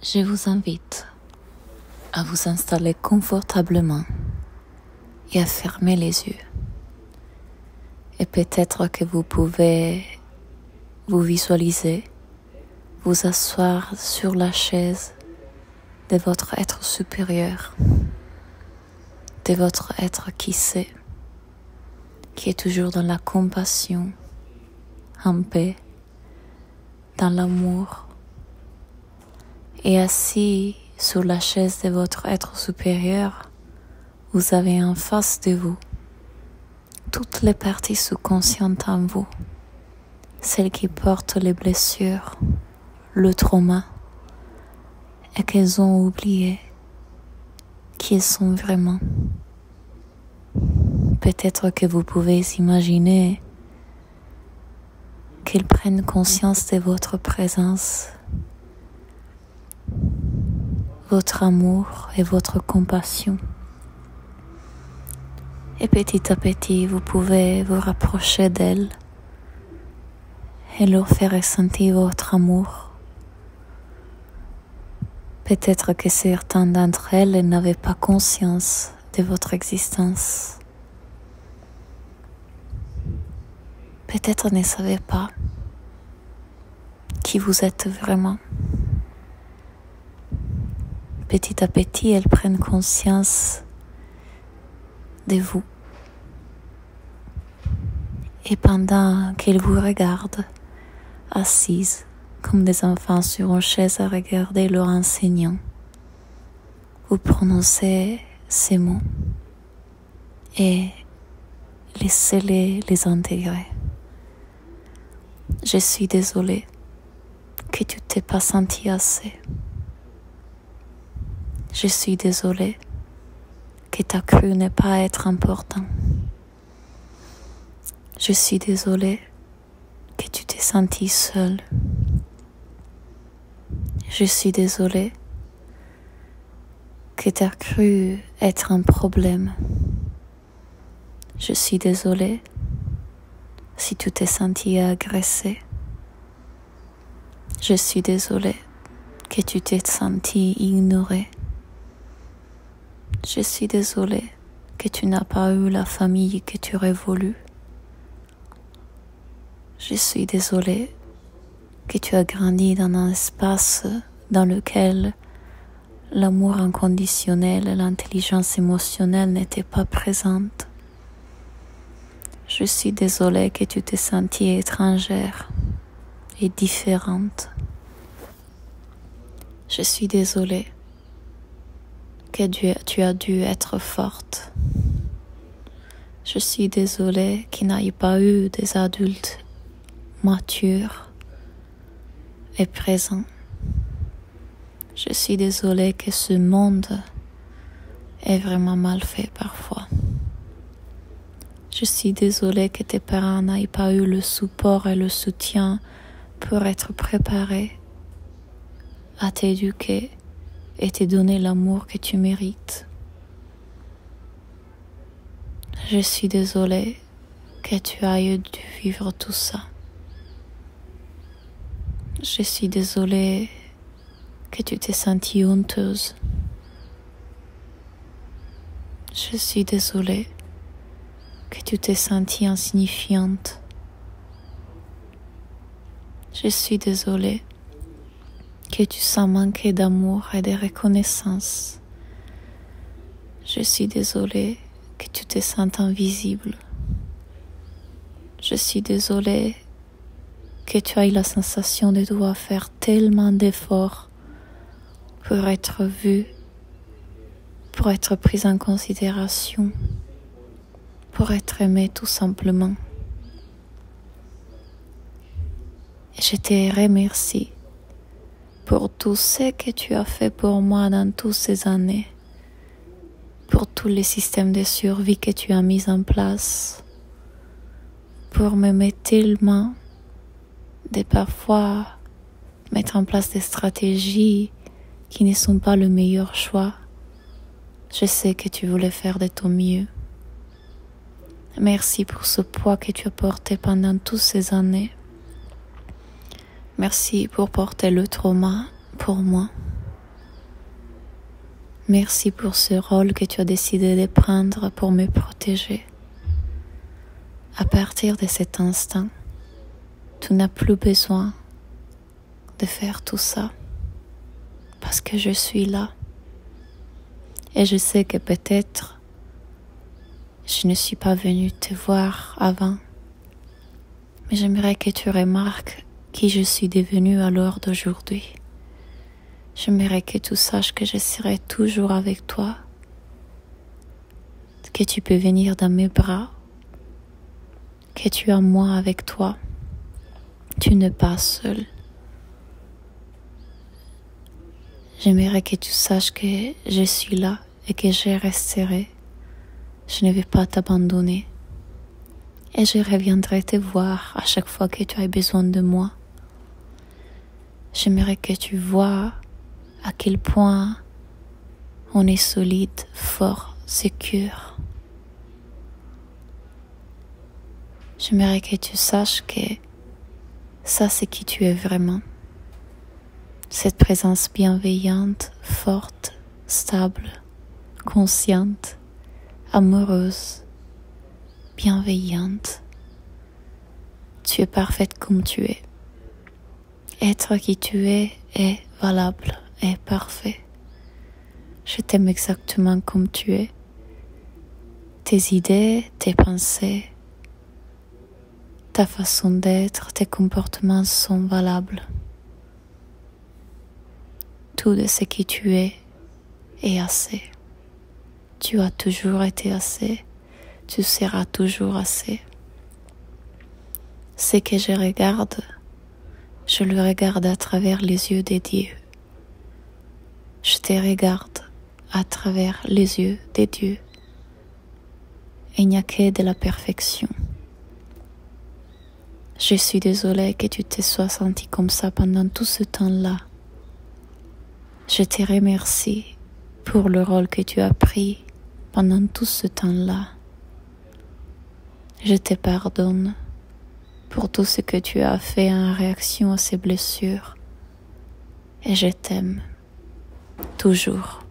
Je vous invite à vous installer confortablement et à fermer les yeux. Et peut-être que vous pouvez vous visualiser, vous asseoir sur la chaise de votre être supérieur, de votre être qui sait, qui est toujours dans la compassion, en paix, dans l'amour, et assis sur la chaise de votre être supérieur, vous avez en face de vous toutes les parties sous-conscientes en vous, celles qui portent les blessures, le trauma, et qu'elles ont oublié qui elles sont vraiment. Peut-être que vous pouvez imaginer qu'elles prennent conscience de votre présence, votre amour et votre compassion. Et petit à petit, vous pouvez vous rapprocher d'elles et leur faire ressentir votre amour. Peut-être que certaines d'entre elles n'avaient pas conscience de votre existence. Peut-être ne savaient pas qui vous êtes vraiment. Petit à petit, elles prennent conscience de vous. Et pendant qu'elles vous regardent, assises comme des enfants sur une chaise à regarder leur enseignant, vous prononcez ces mots et laissez-les les intégrer. Je suis désolée que tu t'es pas senti assez. Je suis désolée que tu as cru ne pas être important. Je suis désolée que tu t'es senti seule. Je suis désolée que tu as cru être un problème. Je suis désolée si tu t'es senti agressée. Je suis désolée que tu t'es senti ignorée. Je suis désolée que tu n'as pas eu la famille que tu aurais voulu. Je suis désolée que tu as grandi dans un espace dans lequel l'amour inconditionnel et l'intelligence émotionnelle n'étaient pas présentes. Je suis désolée que tu t'es sentie étrangère et différente. Je suis désolée que tu as dû être forte. Je suis désolée qu'il n'y ait pas eu des adultes matures et présents. Je suis désolée que ce monde est vraiment mal fait parfois. Je suis désolée que tes parents n'aient pas eu le support et le soutien pour être préparés à t'éduquer et te donner l'amour que tu mérites. Je suis désolée que tu aies dû vivre tout ça. Je suis désolée que tu t'es sentie honteuse. Je suis désolée que tu t'es sentie insignifiante. Je suis désolée que tu sens manquer d'amour et de reconnaissance. Je suis désolée que tu te sens invisible. Je suis désolée que tu aies la sensation de devoir faire tellement d'efforts pour être vue, pour être prise en considération, pour être aimée tout simplement. Et je te remercie pour tout ce que tu as fait pour moi dans toutes ces années, pour tous les systèmes de survie que tu as mis en place, pour m'aimer tellement, de parfois mettre en place des stratégies qui ne sont pas le meilleur choix. Je sais que tu voulais faire de ton mieux. Merci pour ce poids que tu as porté pendant toutes ces années. Merci pour porter le trauma pour moi. Merci pour ce rôle que tu as décidé de prendre pour me protéger. À partir de cet instant, tu n'as plus besoin de faire tout ça parce que je suis là. Et je sais que peut-être je ne suis pas venue te voir avant, mais j'aimerais que tu remarques qui je suis devenue à l'heure d'aujourd'hui. J'aimerais que tu saches que je serai toujours avec toi, que tu peux venir dans mes bras, que tu as moi avec toi. Tu n'es pas seul. J'aimerais que tu saches que je suis là et que je resterai. Je ne vais pas t'abandonner. Et je reviendrai te voir à chaque fois que tu as besoin de moi. J'aimerais que tu vois à quel point on est solide, fort, sécure. J'aimerais que tu saches que ça, c'est qui tu es vraiment. Cette présence bienveillante, forte, stable, consciente, amoureuse, bienveillante. Tu es parfaite comme tu es. Être qui tu es est valable, est parfait. Je t'aime exactement comme tu es. Tes idées, tes pensées, ta façon d'être, tes comportements sont valables. Tout de ce qui tu es est assez. Tu as toujours été assez. Tu seras toujours assez. Ce que je regarde, je le regarde à travers les yeux de Dieu. Je te regarde à travers les yeux de Dieu. Il n'y a que de la perfection. Je suis désolée que tu te sois senti comme ça pendant tout ce temps-là. Je te remercie pour le rôle que tu as pris pendant tout ce temps-là. Je te pardonne pour tout ce que tu as fait en réaction à ces blessures. Et je t'aime toujours.